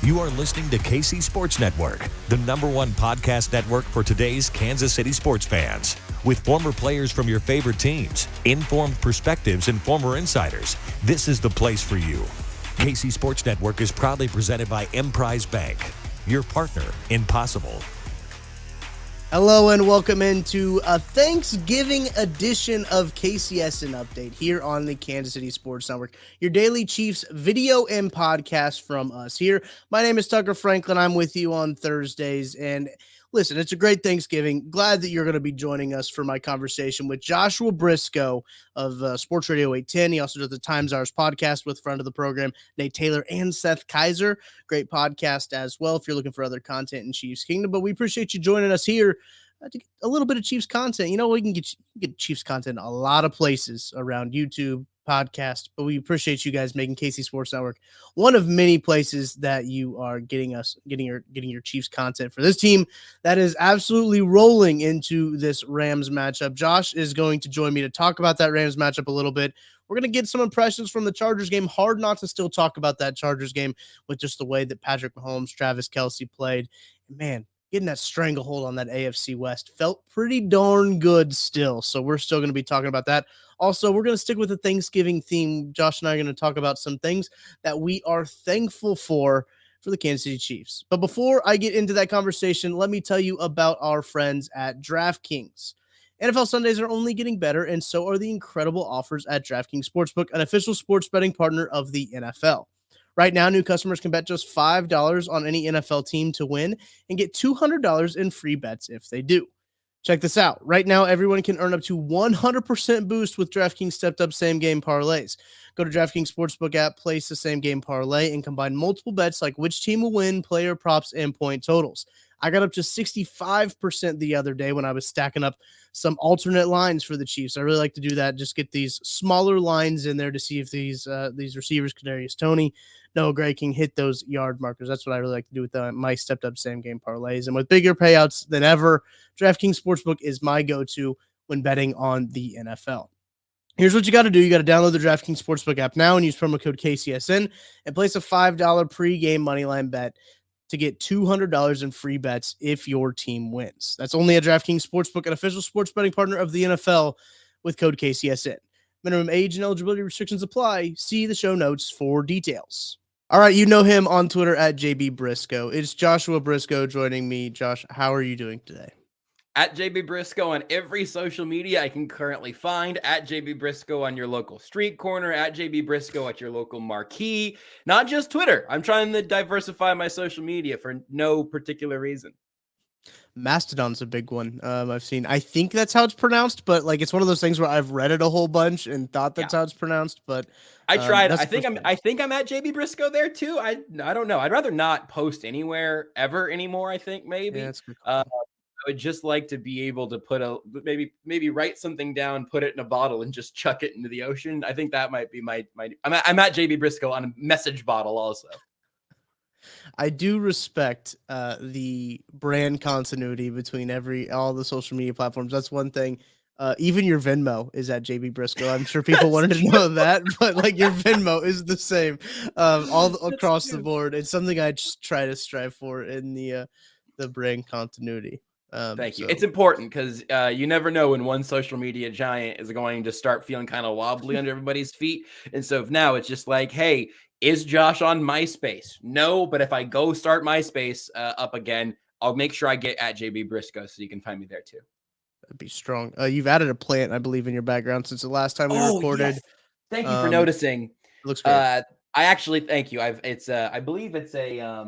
You are listening to KC Sports Network, the #1 podcast network for today's Kansas City sports fans. With former players from your favorite teams, informed perspectives, and former insiders, this is the place for you. KC Sports Network is proudly presented by Emprise Bank, your partner in possible. Hello and welcome into a Thanksgiving edition of KCSN Update here on the Kansas City Sports Network, your daily Chiefs video and podcast from us here. My name is Tucker Franklin. I'm with you on Thursdays. And listen, it's a great Thanksgiving. Glad that you're going to be joining us for my conversation with Joshua Brisco of Sports Radio 810. He also does the Times Ours podcast with friend of the program, Nate Taylor and Seth Kaiser. Great podcast as well if you're looking for other content in Chiefs Kingdom. But we appreciate you joining us here to get a little bit of Chiefs content. You know, we can get Chiefs content a lot of places around YouTube, podcast, but we appreciate you guys making KC Sports Network one of many places that you are getting your Chiefs content for this team that is absolutely rolling into this Rams matchup. Josh is going to join me to talk about that Rams matchup a little bit. We're going to get some impressions from the Chargers game. Hard not to still talk about that Chargers game with just the way that Patrick Mahomes, Travis Kelce played. Man, getting that stranglehold on that AFC West felt pretty darn good still. So we're still going to be talking about that. Also, we're going to stick with the Thanksgiving theme. Josh and I are going to talk about some things that we are thankful for the Kansas City Chiefs. But before I get into that conversation, let me tell you about our friends at DraftKings. NFL Sundays are only getting better, and so are the incredible offers at DraftKings Sportsbook, an official sports betting partner of the NFL. Right now, new customers can bet just $5 on any NFL team to win and get $200 in free bets if they do. Check this out. Right now, everyone can earn up to 100% boost with DraftKings stepped-up same-game parlays. Go to DraftKings Sportsbook app, place the same-game parlay, and combine multiple bets like which team will win, player props, and point totals. I got up to 65% the other day when I was stacking up some alternate lines for the Chiefs. I really like to do that. Just get these smaller lines in there to see if these receivers, Kadarius Toney, Noah Gray, can hit those yard markers. That's what I really like to do with my stepped-up same-game parlays. And with bigger payouts than ever, DraftKings Sportsbook is my go-to when betting on the NFL. Here's what you got to do. You got to download the DraftKings Sportsbook app now and use promo code KCSN and place a $5 pre-game moneyline bet to get $200 in free bets if your team wins. That's only at DraftKings Sportsbook, an official sports betting partner of the NFL, with code KCSN. Minimum age and eligibility restrictions apply. See the show notes for details. All right, you know him on Twitter at JB Brisco. It's Joshua Brisco joining me. Josh, how are you doing today? At JB Brisco on every social media I can currently find. At JB Brisco on your local street corner. At JB Brisco at your local marquee. Not just Twitter. I'm trying to diversify my social media for no particular reason. Mastodon's a big one. I've seen. I think that's how it's pronounced, but like it's one of those things where I've read it a whole bunch and thought that's how it's pronounced. But I tried. I think I'm at JB Brisco there too. I don't know. I'd rather not post anywhere ever anymore. I think maybe. Yeah, that's cool. I would just like to be able to put maybe write something down, put it in a bottle, and just chuck it into the ocean. I think that might be my. I'm at JB Brisco on a message bottle also. I do respect the brand continuity between all the social media platforms. That's one thing. Even your Venmo is at JB Brisco. I'm sure people wanted to know that, but like your Venmo is the same all across the board. It's something I just try to strive for in the brand continuity. Thank you. It's important because you never know when one social media giant is going to start feeling kind of wobbly under everybody's feet. And so if now it's just like, hey, is Josh on MySpace? No, but if I go start MySpace up again, I'll make sure I get at JB Brisco so you can find me there too. That'd be strong. You've added a plant, I believe, in your background since the last time we recorded. Yes. Thank you for noticing. It looks great. I actually thank you. I believe it's a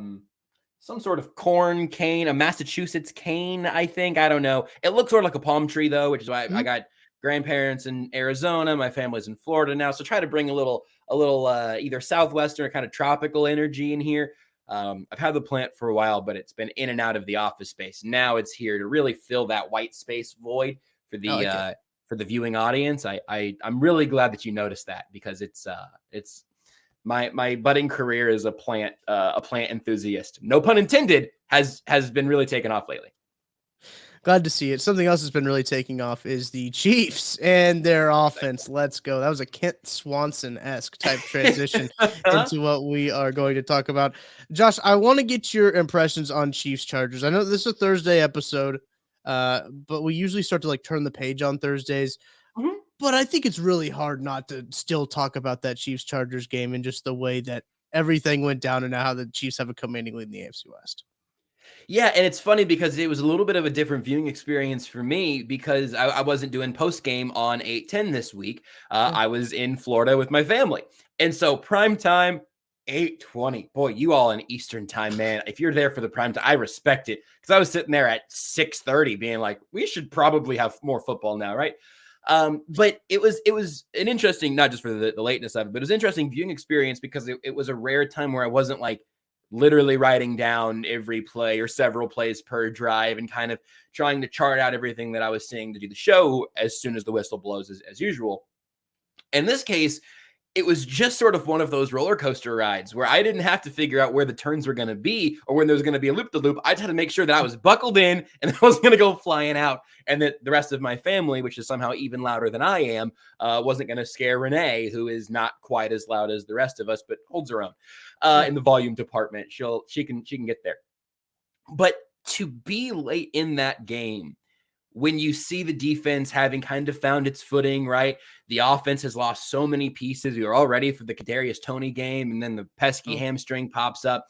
some sort of corn cane, a Massachusetts cane, I think. I don't know. It looks sort of like a palm tree though, which is why I got grandparents in Arizona. My family's in Florida now. So try to bring a little either Southwestern or kind of tropical energy in here. I've had the plant for a while, but it's been in and out of the office space. Now it's here to really fill that white space void for the for the viewing audience. I'm really glad that you noticed that because it's my budding career as a plant enthusiast, no pun intended, has been really taken off lately. Glad to see it. Something else that's been really taking off is the Chiefs and their offense. Let's go. That was a Kent Swanson-esque type transition into what we are going to talk about. Josh, I want to get your impressions on Chiefs Chargers. I know this is a Thursday episode, but we usually start to like turn the page on Thursdays. Mhm. But I think it's really hard not to still talk about that Chiefs Chargers game and just the way that everything went down and how the Chiefs have a commanding lead in the AFC West. Yeah, and it's funny because it was a little bit of a different viewing experience for me because I wasn't doing post game on 8:10 this week. I was in Florida with my family, and so prime time 8:20. Boy, you all in Eastern time, man. If you're there for the prime time, I respect it because I was sitting there at 6:30, being like, we should probably have more football now, right? But it was an interesting, not just for the lateness of it, but it was an interesting viewing experience because it was a rare time where I wasn't like literally writing down every play or several plays per drive and kind of trying to chart out everything that I was seeing to do the show as soon as the whistle blows as usual. In this case, it was just sort of one of those roller coaster rides where I didn't have to figure out where the turns were going to be or when there was going to be a loop-de-loop. I just had to make sure that I was buckled in and I wasn't going to go flying out, and that the rest of my family, which is somehow even louder than I am, wasn't going to scare Renee, who is not quite as loud as the rest of us, but holds her own in the volume department. She can get there. But to be late in that game, when you see the defense having kind of found its footing, right? The offense has lost so many pieces. We were all ready for the Kadarius Toney game, and then the pesky hamstring pops up.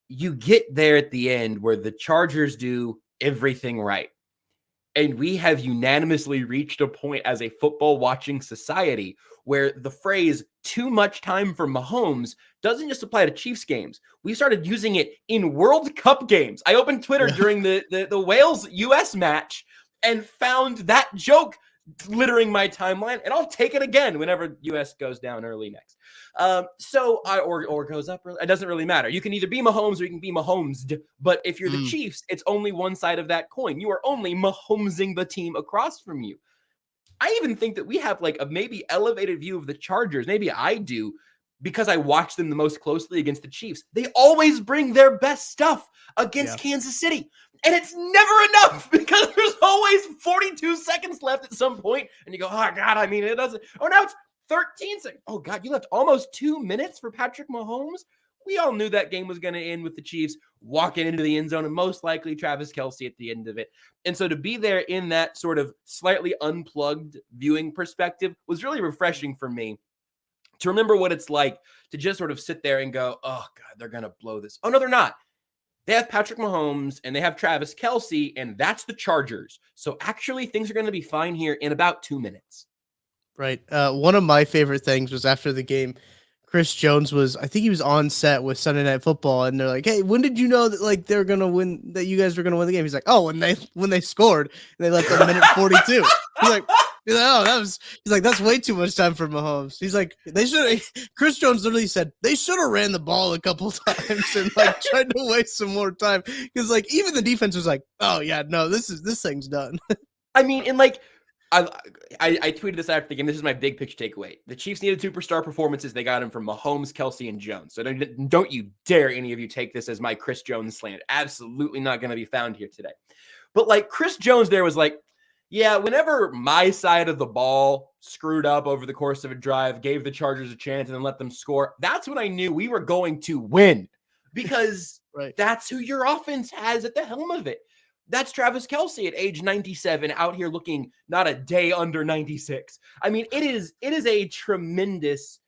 You get there at the end where the Chargers do everything right. And we have unanimously reached a point as a football watching society where the phrase too much time for Mahomes doesn't just apply to Chiefs games. We started using it in World Cup games. I opened Twitter during the Wales US match and found that joke littering my timeline, and I'll take it again whenever US goes down early next. Or goes up early. It doesn't really matter. You can either be Mahomes or you can be Mahomesed. But if you're the Chiefs, it's only one side of that coin. You are only Mahomesing the team across from you. I even think that we have like a maybe elevated view of the Chargers. Maybe I do because I watch them the most closely against the Chiefs. They always bring their best stuff against Kansas City. And it's never enough because there's always 42 seconds left at some point, and you go, oh, God, I mean, it doesn't. Oh, now it's 13 seconds. Oh, God, you left almost 2 minutes for Patrick Mahomes. We all knew that game was going to end with the Chiefs walking into the end zone and most likely Travis Kelce at the end of it. And so to be there in that sort of slightly unplugged viewing perspective was really refreshing for me to remember what it's like to just sort of sit there and go, oh, God, they're going to blow this. Oh, no, they're not. They have Patrick Mahomes and they have Travis Kelce, and that's the Chargers. So actually things are going to be fine here in about 2 minutes. Right. One of my favorite things was after the game, Chris Jones I think he was on set with Sunday Night Football, and they're like, "Hey, when did you know that like they're gonna win? That you guys were gonna win the game?" He's like, "Oh, when they scored, and they left at minute 42." He's like, "Oh, he's like, that's way too much time for Mahomes." He's like, "They should." Chris Jones literally said they should have ran the ball a couple times and like tried to waste some more time because like even the defense was like, "Oh yeah, no, this thing's done." I mean, and like. I tweeted this after the game. This is my big picture takeaway. The Chiefs needed superstar performances. They got them from Mahomes, Kelce, and Jones. So don't you dare any of you take this as my Chris Jones slant. Absolutely not going to be found here today. But like Chris Jones there was like, yeah, whenever my side of the ball screwed up over the course of a drive, gave the Chargers a chance and then let them score, that's when I knew we were going to win because that's who your offense has at the helm of it. That's Travis Kelce at age 97 out here looking not a day under 96. I mean, it is a tremendous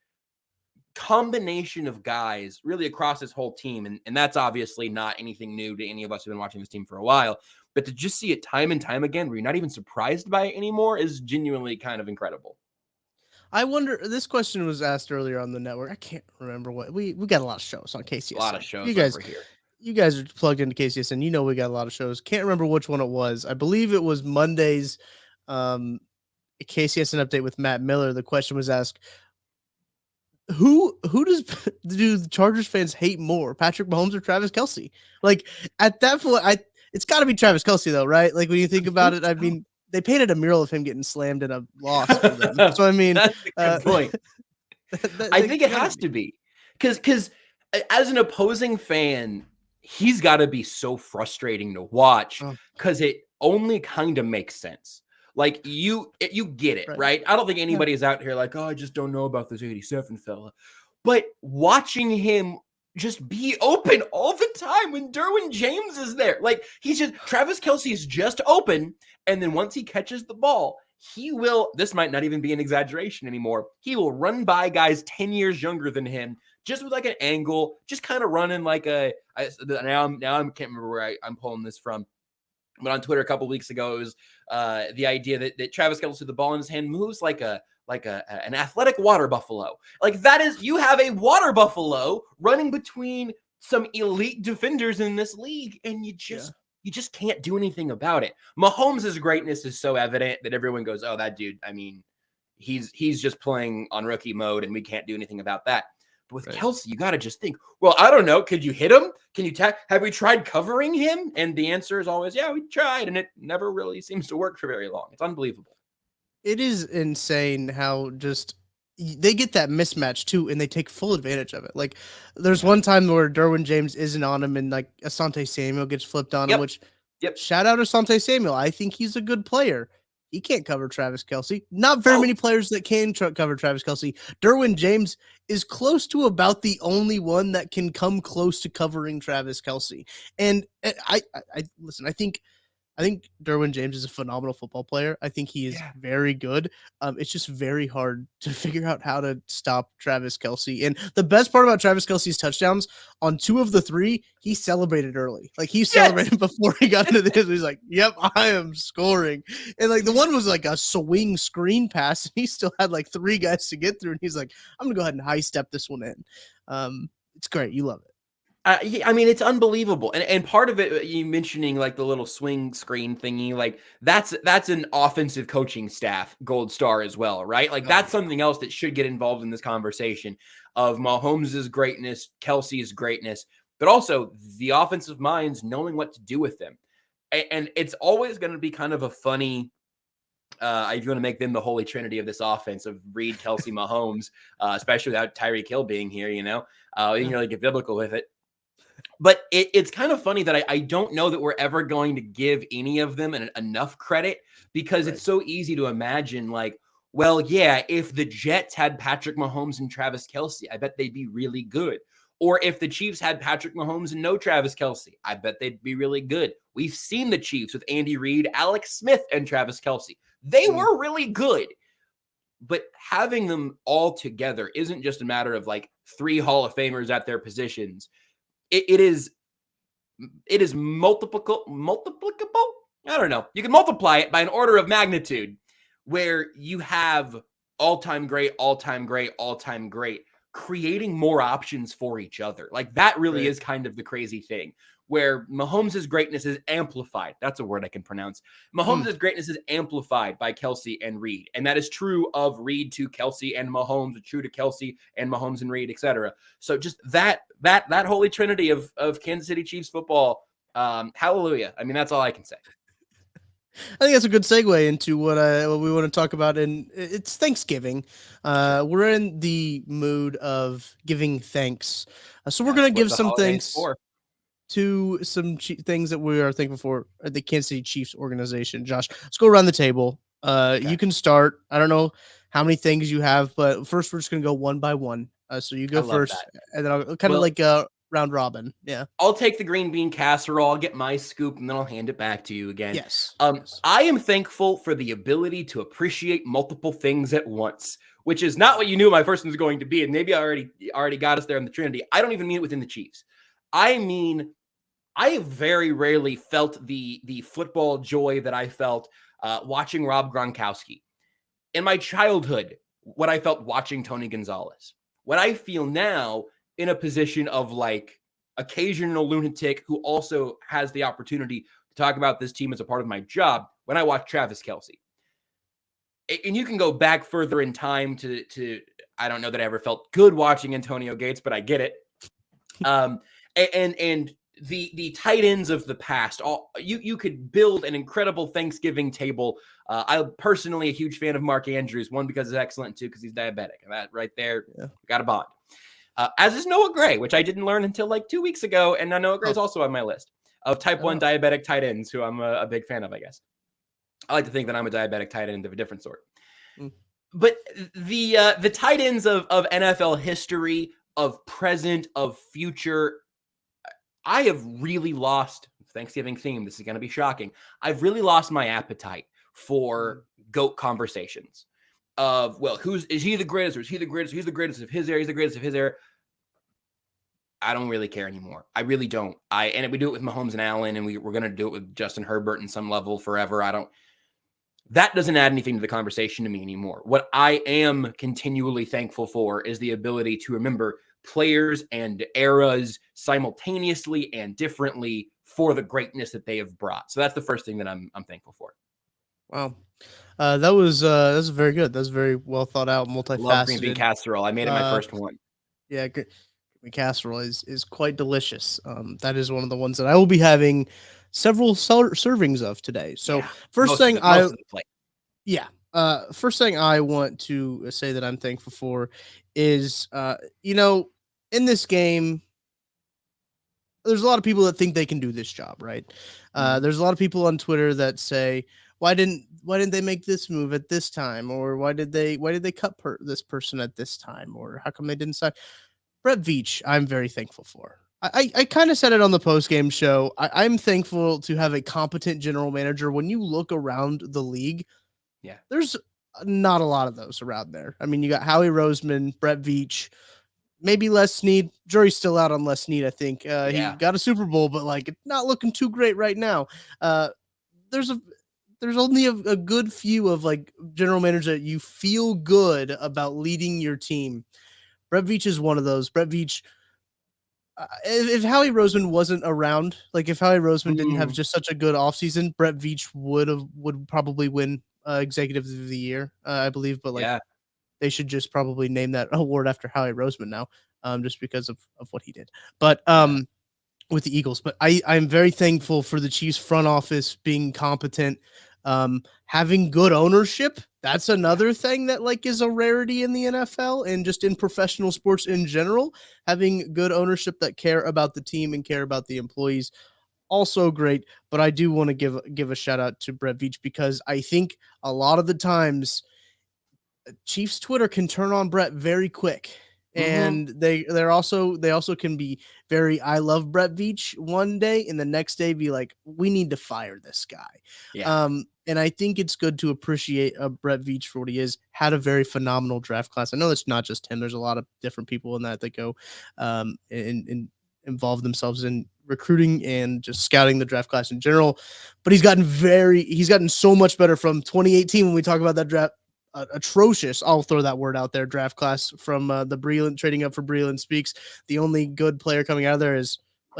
combination of guys really across this whole team. And that's obviously not anything new to any of us who've been watching this team for a while. But to just see it time and time again, where you're not even surprised by it anymore, is genuinely kind of incredible. I wonder, this question was asked earlier on the network. I can't remember what we got a lot of shows on KCSN. A lot of shows over here. You guys are plugged into KCSN. You know we got a lot of shows. Can't remember which one it was. I believe it was Monday's KCSN update with Matt Miller. The question was asked, who do the Chargers fans hate more, Patrick Mahomes or Travis Kelce? Like at that point, it's got to be Travis Kelce though, right? Like when you think about it, I mean, they painted a mural of him getting slammed in a loss for them. So I mean, that's a good point. I think it has to be because as an opposing fan, he's got to be so frustrating to watch because only kind of makes sense. Like you get it, right? I don't think anybody is out here like, oh, I just don't know about this 87 fella. But watching him just be open all the time when Derwin James is there, like Travis Kelce is just open. And then once he catches the ball, he will, this might not even be an exaggeration anymore. He will run by guys 10 years younger than him, just with like an angle, just kind of running like now I can't remember where I'm pulling this from. But on Twitter a couple weeks ago, it was the idea that Travis Kelce with the ball in his hand moves like an athletic water buffalo. Like that is, you have a water buffalo running between some elite defenders in this league, and you just can't do anything about it. Mahomes' greatness is so evident that everyone goes, oh, that dude, I mean, he's just playing on rookie mode, and we can't do anything about that. But with Kelce, you got to just think, well, I don't know. Could you hit him? Can you have we tried covering him? And the answer is always, yeah, we tried. And it never really seems to work for very long. It's unbelievable. It is insane how just they get that mismatch too, and they take full advantage of it. Like there's one time where Derwin James isn't on him, and like Asante Samuel gets flipped on him, which shout out Asante Samuel. I think he's a good player. He can't cover Travis Kelce. Not very many players that can cover Travis Kelce. Derwin James is close to about the only one that can come close to covering Travis Kelce. And I listen, I think Derwin James is a phenomenal football player. I think he is very good. It's just very hard to figure out how to stop Travis Kelce. And the best part about Travis Kelce's touchdowns, on 2 of the 3, he celebrated early. Like he celebrated before he got into this. He's like, yep, I am scoring. And like the one was like a swing screen pass, and he still had like 3 guys to get through. And he's like, I'm going to go ahead and high step this one in. It's great. You love it. I mean, it's unbelievable. And part of it, you mentioning like the little swing screen thingy, like that's an offensive coaching staff gold star as well, right? Like that's something else that should get involved in this conversation of Mahomes' greatness, Kelce's greatness, but also the offensive minds knowing what to do with them. And it's always going to be kind of a funny, if you want to make them the holy trinity of this offense of Reed, Kelce, Mahomes, especially without Tyreek Hill being here, you can really get biblical with it. But it's kind of funny that I don't know that we're ever going to give any of them enough credit, because it's so easy to imagine like, well, yeah, if the Jets had Patrick Mahomes and Travis Kelce, I bet they'd be really good. Or if the Chiefs had Patrick Mahomes and no Travis Kelce, I bet they'd be really good. We've seen the Chiefs with Andy Reid, Alex Smith, and Travis Kelce. They were really good. But having them all together isn't just a matter of like 3 Hall of Famers at their positions. It is multiplicable. I don't know. You can multiply it by an order of magnitude, where you have all-time great, creating more options for each other. Like that really is kind of the crazy thing, where Mahomes' greatness is amplified. That's a word I can pronounce. Mahomes' greatness is amplified by Kelce and Reed. And that is true of Reed to Kelce and Mahomes, true to Kelce and Mahomes and Reed, etc. So just that holy trinity of Kansas City Chiefs football, hallelujah. I mean, that's all I can say. I think that's a good segue into what we want to talk about, and it's Thanksgiving. We're in the mood of giving thanks, so we're going to give some thanks to some things that we are thankful for at the Kansas City Chiefs organization. Josh, let's go around the table. You can start. I don't know how many things you have, but first we're just going to go one by one. So you go first, and then I'll kind of like round robin. Yeah. I'll take the green bean casserole. I'll get my scoop, and then I'll hand it back to you again. Yes. I am thankful for the ability to appreciate multiple things at once, which is not what you knew my first one was going to be. And maybe I already got us there in the Trinity. I don't even mean it within the Chiefs. I mean, I have very rarely felt the football joy that I felt watching Rob Gronkowski. In my childhood, what I felt watching Tony Gonzalez. What I feel now in a position of like occasional lunatic who also has the opportunity to talk about this team as a part of my job when I watch Travis Kelce. And you can go back further in time to I don't know that I ever felt good watching Antonio Gates, but I get it. And the tight ends of the past, you could build an incredible Thanksgiving table. I'm personally a huge fan of Mark Andrews, one because he's excellent, two because he's diabetic. And that right there, got a bond. As is Noah Gray, which I didn't learn until like 2 weeks ago, and now Noah Gray is also on my list. of type 1 diabetic tight ends, who I'm a big fan of, I guess. I like to think that I'm a diabetic tight end of a different sort. But the tight ends of NFL history, of present, of future, I have really lost, Thanksgiving theme, this is going to be shocking, I've really lost my appetite for GOAT conversations of, well, is he the greatest, or is he the greatest? He's the greatest of his era, he's the greatest of his era. I don't really care anymore. I really don't. And we do it with Mahomes and Allen, and we're going to do it with Justin Herbert in some level forever. That doesn't add anything to the conversation to me anymore. What I am continually thankful for is the ability to remember players and eras simultaneously and differently for the greatness that they have brought. So that's the first thing that I'm thankful for. Wow. That was very good. That's very well thought out, multifaceted. Love green bean casserole. I made it my first one. Yeah, green bean casserole is quite delicious. That is one of the ones that I will be having several servings of today. So first thing I want to say that I'm thankful for is, in this game, there's a lot of people that think they can do this job, right? There's a lot of people on Twitter that say, why didn't they make this move at this time? Or why did they cut this person at this time? Or how come they didn't sign Brett Veach? I'm very thankful for. I kind of said it on the post-game show. I'm thankful to have a competent general manager. When you look around the league, there's not a lot of those around there. I mean, you got Howie Roseman, Brett Veach, maybe Les Snead. Jury's still out on Les Snead, I think. He got a Super Bowl, but like not looking too great right now. There's only a good few of like general managers that you feel good about leading your team. Brett Veach is one of those. Brett Veach, if Howie Roseman wasn't around, like if Howie Roseman didn't have just such a good offseason, Brett Veach would probably win Executive of the Year, I believe. But like they should just probably name that award after Howie Roseman now, just because of what he did. But with the Eagles, but I'm very thankful for the Chiefs front office being competent, having good ownership. That's another thing that like is a rarity in the NFL and just in professional sports in general. Having good ownership that care about the team and care about the employees, also great. But I do want to give a shout out to Brett Veach, because I think a lot of the times Chiefs Twitter can turn on Brett very quick. And they also can be very, I love Brett Veach one day, and the next day be like, we need to fire this guy. And I think it's good to appreciate Brett Veach for what he is. Had a very phenomenal draft class. I know it's not just him. There's a lot of different people in that go and involve themselves in recruiting and just scouting the draft class in general. But he's gotten so much better from 2018 when we talk about that draft. Atrocious, I'll throw that word out there, draft class from the Breland, trading up for Breland Speaks. The only good player coming out of there is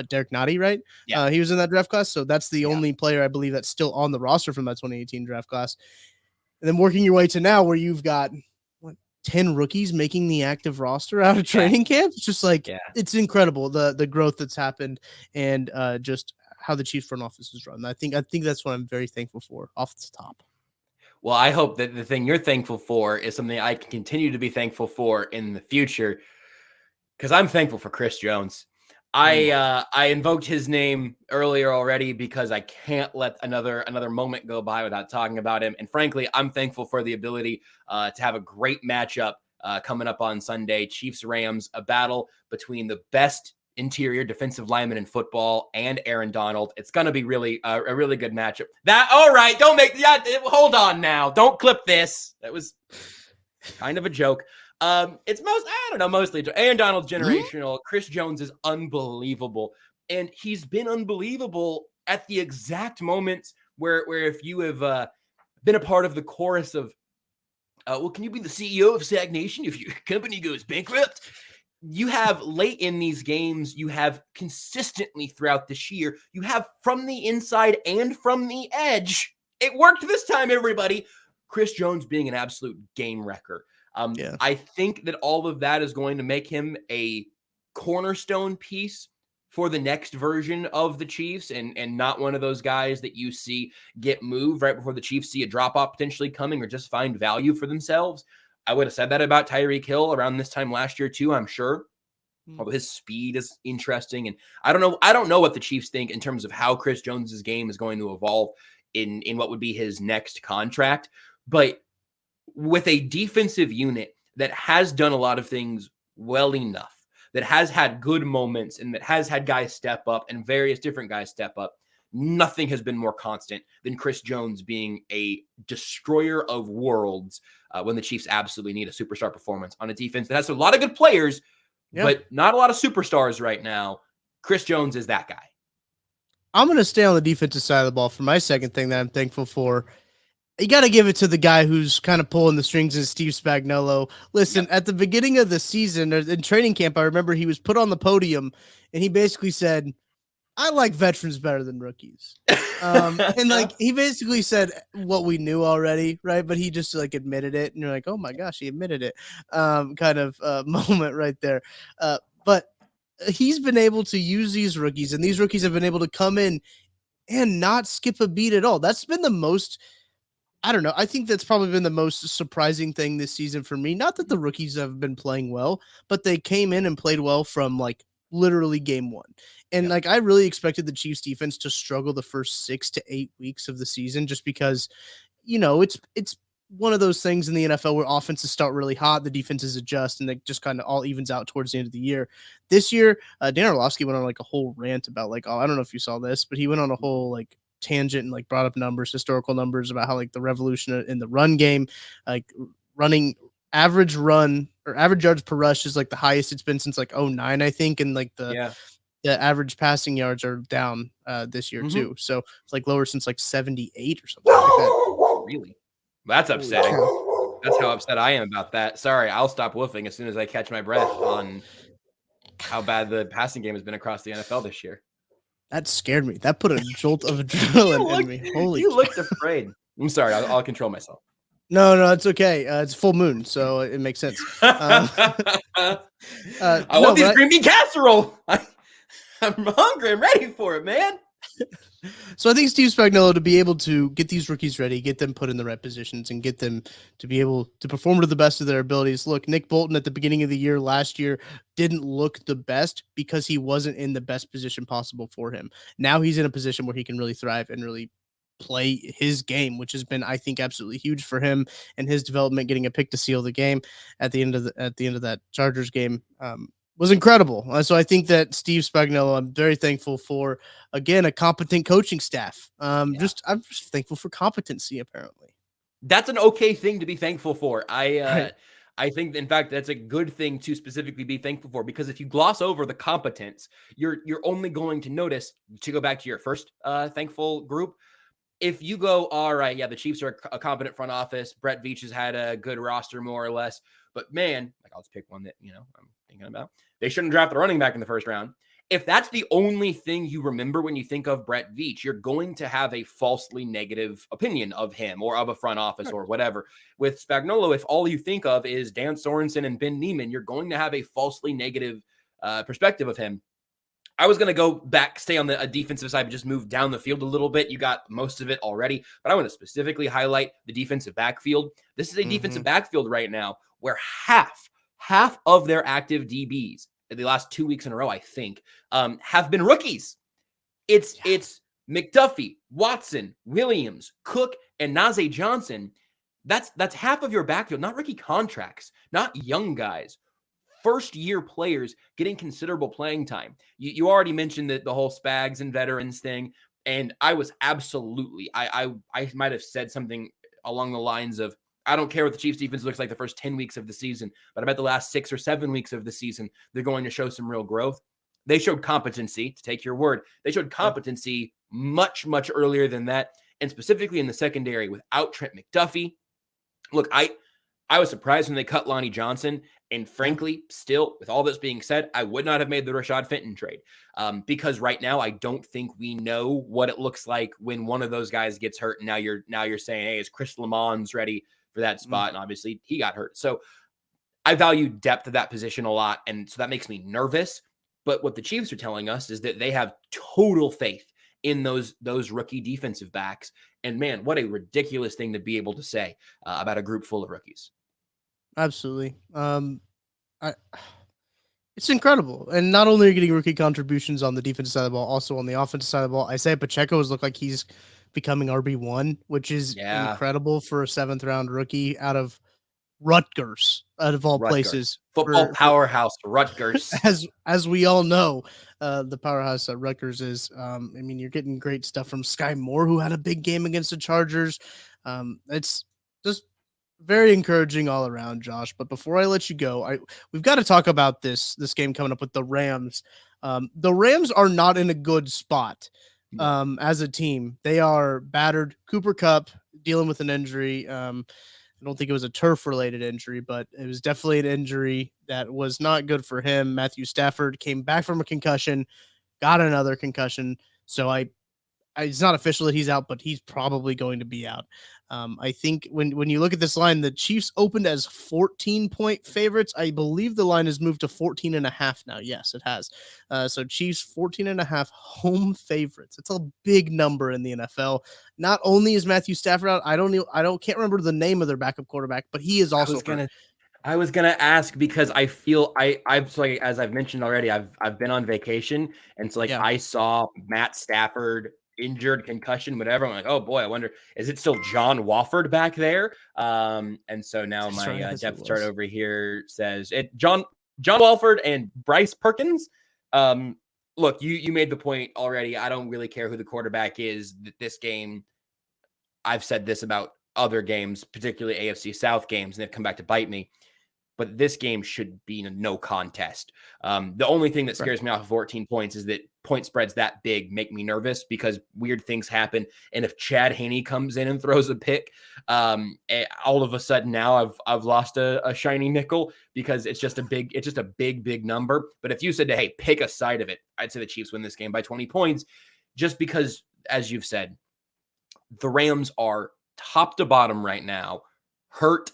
Derek Nottie, right? He was in that draft class, so that's the only player I believe that's still on the roster from that 2018 draft class. And then working your way to now, where you've got 10 rookies making the active roster out of training camp. It's just like it's incredible the growth that's happened, and just how the Chiefs front office is run. I think that's what I'm very thankful for off the top. Well, I hope that the thing you're thankful for is something I can continue to be thankful for in the future, because I'm thankful for Chris Jones. I invoked his name earlier already because I can't let another moment go by without talking about him. And frankly, I'm thankful for the ability to have a great matchup coming up on Sunday. Chiefs-Rams, a battle between the best interior defensive lineman in football and Aaron Donald. It's going to be really a really good matchup. All right, hold on now. Don't clip this. That was kind of a joke. It's mostly Aaron Donald's generational. Chris Jones is unbelievable. And he's been unbelievable at the exact moments where if you have been a part of the chorus of, well, can you be the CEO of Sag Nation if your company goes bankrupt? You have late in these games, you have consistently throughout this year, you have from the inside and from the edge. It worked this time, everybody. Chris Jones being an absolute game wrecker. I think that all of that is going to make him a cornerstone piece for the next version of the Chiefs, and not one of those guys that you see get moved right before the Chiefs see a drop-off potentially coming or just find value for themselves. I would have said that about Tyreek Hill around this time last year too, I'm sure. Although his speed is interesting. And I don't know what the Chiefs think in terms of how Chris Jones's game is going to evolve in what would be his next contract. But with a defensive unit that has done a lot of things well enough, that has had good moments, and that has had guys step up and various different guys step up, nothing has been more constant than Chris Jones being a destroyer of worlds when the Chiefs absolutely need a superstar performance on a defense that has a lot of good players, but not a lot of superstars right now. Chris Jones is that guy. I'm going to stay on the defensive side of the ball for my second thing that I'm thankful for. You got to give it to the guy who's kind of pulling the strings, is Steve Spagnuolo. Listen, at the beginning of the season, or in training camp, I remember he was put on the podium and he basically said, I like veterans better than rookies. And like, he basically said what we knew already, right? But he just like admitted it. And you're like, oh my gosh, he admitted it. Kind of moment right there. But he's been able to use these rookies, and these rookies have been able to come in and not skip a beat at all. That's been the most, I don't know. I think that's probably been the most surprising thing this season for me. Not that the rookies have been playing well, but they came in and played well from like literally game one. And like, I really expected the Chiefs defense to struggle the first 6 to 8 weeks of the season, just because, it's one of those things in the NFL where offenses start really hot, the defenses adjust, and they just kind of all evens out towards the end of the year. This year, Dan Orlovsky went on like a whole rant about like, I don't know if you saw this, but he went on a whole like tangent and like brought up historical numbers about how like the revolution in the run game, like running average run or average yards per rush is like the highest it's been since like 09, I think. And like the average passing yards are down this year too. So it's like lower since like 78 or something like that. Really? That's upsetting. That's how upset I am about that. Sorry, I'll stop woofing as soon as I catch my breath on how bad the passing game has been across the NFL this year. That scared me. That put a jolt of adrenaline in me. Holy, you looked afraid. I'm sorry. I'll control myself. No, it's okay. It's full moon, so it makes sense. I want these green bean casserole. I'm hungry. I'm ready for it, man. So I think Steve Spagnuolo, to be able to get these rookies ready, get them put in the right positions, and get them to be able to perform to the best of their abilities. Look, Nick Bolton at the beginning of the year last year didn't look the best because he wasn't in the best position possible for him. Now he's in a position where he can really thrive and really play his game, which has been, I think, absolutely huge for him and his development. Getting a pick to seal the game at the end of that Chargers game was incredible. So I think that Steve Spagnuolo, I'm very thankful for, again, a competent coaching staff. I'm just thankful for competency, apparently. That's an okay thing to be thankful for. I think, in fact, that's a good thing to specifically be thankful for, because if you gloss over the competence, you're only going to notice, to go back to your first thankful group, if you go, all right, the Chiefs are a competent front office. Brett Veach has had a good roster, more or less. But man, like, I'll just pick one that, I'm thinking about. They shouldn't draft the running back in the first round. If that's the only thing you remember when you think of Brett Veach, you're going to have a falsely negative opinion of him or of a front office or whatever. With Spagnuolo, if all you think of is Dan Sorensen and Ben Neiman, you're going to have a falsely negative perspective of him. I was going to go back, stay on the defensive side, but just move down the field a little bit. You got most of it already, but I want to specifically highlight the defensive backfield. This is a defensive backfield right now where half of their active DBs in the last 2 weeks in a row, I think, have been rookies. It's McDuffie, Watson, Williams, Cook, and Najee Johnson. That's half of your backfield, not rookie contracts, not young guys. First-year players getting considerable playing time. You already mentioned the whole Spags and veterans thing, and I was absolutely, I might have said something along the lines of, I don't care what the Chiefs defense looks like the first 10 weeks of the season, but I bet the last 6 or 7 weeks of the season, they're going to show some real growth. They showed competency, to take your word. They showed competency much, much earlier than that, and specifically in the secondary without Trent McDuffie. Look, I was surprised when they cut Lonnie Johnson. And frankly, still, with all this being said, I would not have made the Rashad Fenton trade because right now I don't think we know what it looks like when one of those guys gets hurt. And now you're saying, hey, is Chris Lamons ready for that spot? And obviously he got hurt. So I value depth of that position a lot. And so that makes me nervous. But what the Chiefs are telling us is that they have total faith in those rookie defensive backs. And man, what a ridiculous thing to be able to say about a group full of rookies. Absolutely. It's incredible. And not only are you getting rookie contributions on the defensive side of the ball, also on the offensive side of the ball. Isaiah Pacheco has looked like he's becoming RB1, which is Yeah, incredible for a 7th-round rookie out of Rutgers, out of all Rutgers, places. football For powerhouse, Rutgers. as we all know, the powerhouse that Rutgers is. I mean, you're getting great stuff from Sky Moore, who had a big game against the Chargers. It's just very encouraging all around, Josh. But before I let you go, we've got to talk about this game coming up with the Rams. The Rams are not in a good spot No. as a team. They are battered. Cooper Kupp dealing with an injury. I don't think it was a turf related injury, but it was definitely an injury that was not good for him. Matthew Stafford came back from a concussion, got another concussion. So it's not official that he's out, but he's probably going to be out. I think when you look at this line, the Chiefs opened as 14-point favorites. I believe the line has moved to 14.5 now. Yes, it has. So Chiefs 14.5 home favorites. It's a big number in the NFL. Not only is Matthew Stafford out, can't remember the name of their backup quarterback, but he is also hurt. I was gonna ask because I feel I've so like, as I've mentioned already, I've been on vacation, and so Yeah. I saw Matt Stafford injured, concussion, whatever. I'm like, oh boy, I wonder, is it still John Wofford back there? And so now That's right, my yes, it depth chart was. over here says it John Wofford and Bryce Perkins. Look, you made the point already. I don't really care who the quarterback is. This game, I've said this about other games, particularly AFC South games, and they've come back to bite me. But this game should be no contest. The only thing that scares me off of 14 points is that point spreads that big make me nervous because weird things happen. And if Chad Henne comes in and throws a pick, all of a sudden now I've lost a shiny nickel because it's just a big number. But if you said, hey, pick a side of it, I'd say the Chiefs win this game by 20 points, just because, as you've said, the Rams are top to bottom right now, hurt,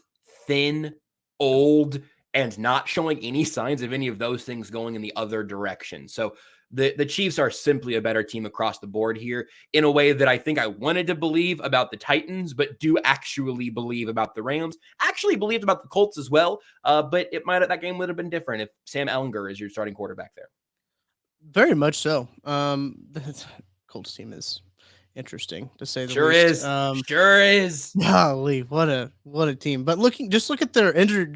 thin, old, and not showing any signs of any of those things going in the other direction. So the Chiefs are simply a better team across the board here in a way that I think I wanted to believe about the Titans, but do actually believe about the Rams. Actually believed about the Colts as well, but that game would have been different if Sam Ellinger is your starting quarterback there. Very much so. The Colts team is interesting to say the Sure least. Sure is. Golly, what a team. But looking at their injury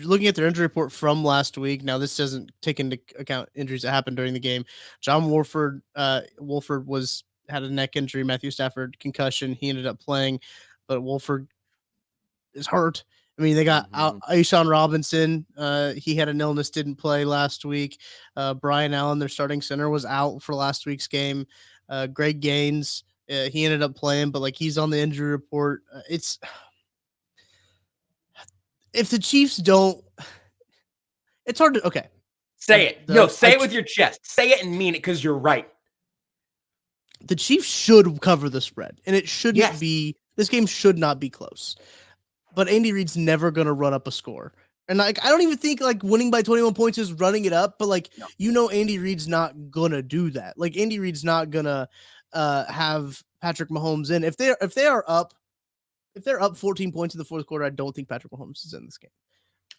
report from last week. Now this doesn't take into account injuries that happened during the game. John Wolford had a neck injury, Matthew Stafford concussion. He ended up playing, but Wolford is hurt. I mean, they got Aishan Robinson. He had an illness, didn't play last week. Brian Allen, their starting center, was out for last week's game. Greg Gaines, he ended up playing, but he's on the injury report. It's if the Chiefs don't, it's hard to say it. Say it with your chest. Say it and mean it because you're right. The Chiefs should cover the spread, and it shouldn't be. This game should not be close. But Andy Reid's never going to run up a score. And I don't even think winning by 21 points is running it up, but Andy Reid's not going to do that. Andy Reid's not going to have Patrick Mahomes in. If they're up 14 points in the fourth quarter, I don't think Patrick Mahomes is in this game.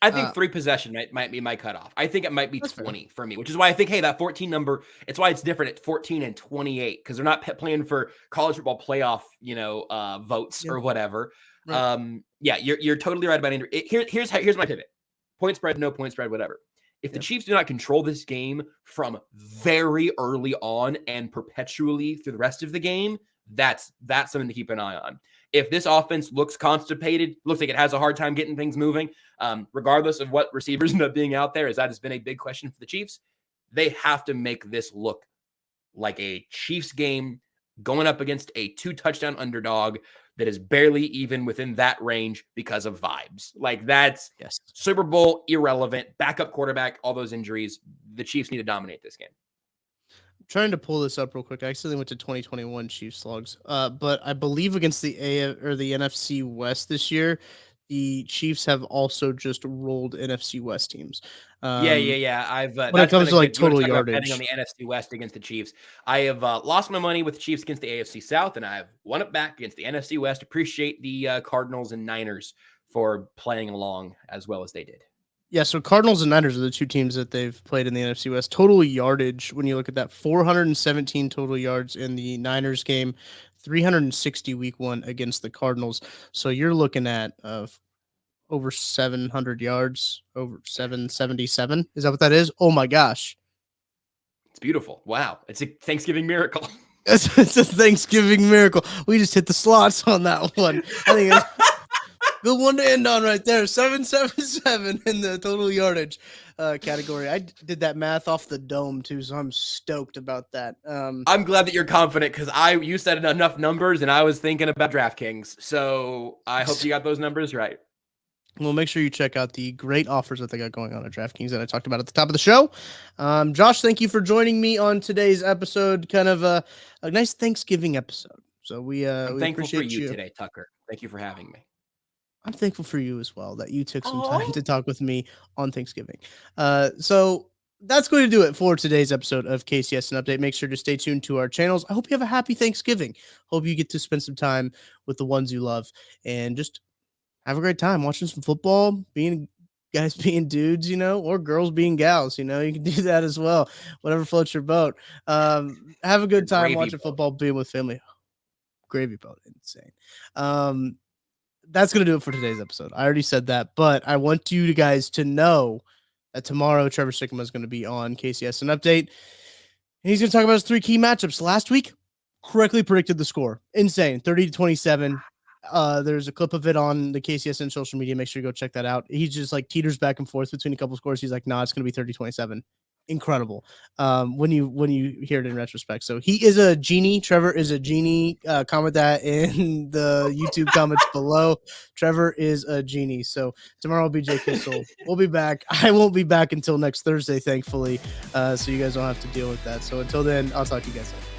I think 3 possession might be my cutoff. I think it might be 20 for me, which is why I think, hey, that 14 number, it's why it's different at 14 and 28 because they're not playing for college football playoff, votes or whatever. Right. You're totally right about Andrew. Here's my pivot. Point spread, no point spread, whatever. If the Chiefs do not control this game from very early on and perpetually through the rest of the game, that's something to keep an eye on. If this offense looks constipated, looks like it has a hard time getting things moving, regardless of what receivers end up being out there, as that has been a big question for the Chiefs, they have to make this look like a Chiefs game going up against a 2-touchdown underdog that is barely even within that range because of vibes. That's Super Bowl irrelevant, backup quarterback, all those injuries. The Chiefs need to dominate this game. Trying to pull this up real quick. I actually went to 2021 Chiefs logs. But I believe against the NFC West this year, the Chiefs have also just rolled NFC West teams. I've when it comes to total yardage, betting on the NFC West against the Chiefs, I have lost my money with the Chiefs against the AFC South, and I've won it back against the NFC West. Appreciate the Cardinals and Niners for playing along as well as they did. Yeah, so Cardinals and Niners are the two teams that they've played in the NFC West. Total yardage, when you look at that, 417 total yards in the Niners game, 360 week one against the Cardinals. So you're looking at over 700 yards, over 777. Is that what that is? Oh my gosh. It's beautiful. Wow. It's a Thanksgiving miracle. It's a Thanksgiving miracle. We just hit the slots on that one. I think it's good one to end on right there. 777 in the total yardage category. I did that math off the dome too, so I'm stoked about that. I'm glad that you're confident because you said enough numbers and I was thinking about DraftKings. So I hope you got those numbers right. Well, make sure you check out the great offers that they got going on at DraftKings that I talked about at the top of the show. Josh, thank you for joining me on today's episode. Kind of a nice Thanksgiving episode. So we thankful appreciate for you today, Tucker. Thank you for having me. I'm thankful for you as well that you took some time to talk with me on Thanksgiving. So that's going to do it for today's episode of KCS and Update. Make sure to stay tuned to our channels. I hope you have a happy Thanksgiving. Hope you get to spend some time with the ones you love and just have a great time watching some football, being guys being dudes, or girls being gals. You can do that as well. Whatever floats your boat. Have a good time watching football, being with family. Gravy boat, insane. That's going to do it for today's episode. I already said that, but I want you guys to know that tomorrow Trevor Sickema is going to be on KCS and Update. And he's going to talk about his 3 key matchups. Last week, correctly predicted the score. Insane. 30-27. There's a clip of it on the KCSN social media. Make sure you go check that out. He just like teeters back and forth between a couple scores. He's like, nah, it's going to be 30-27. Incredible. When you hear it in retrospect. So he is a genie. Trevor is a genie. Comment that in the YouTube comments below. Trevor is a genie. So tomorrow will be Jay Kissel. We'll be back. I won't be back until next Thursday, thankfully. So you guys don't have to deal with that. So until then, I'll talk to you guys later.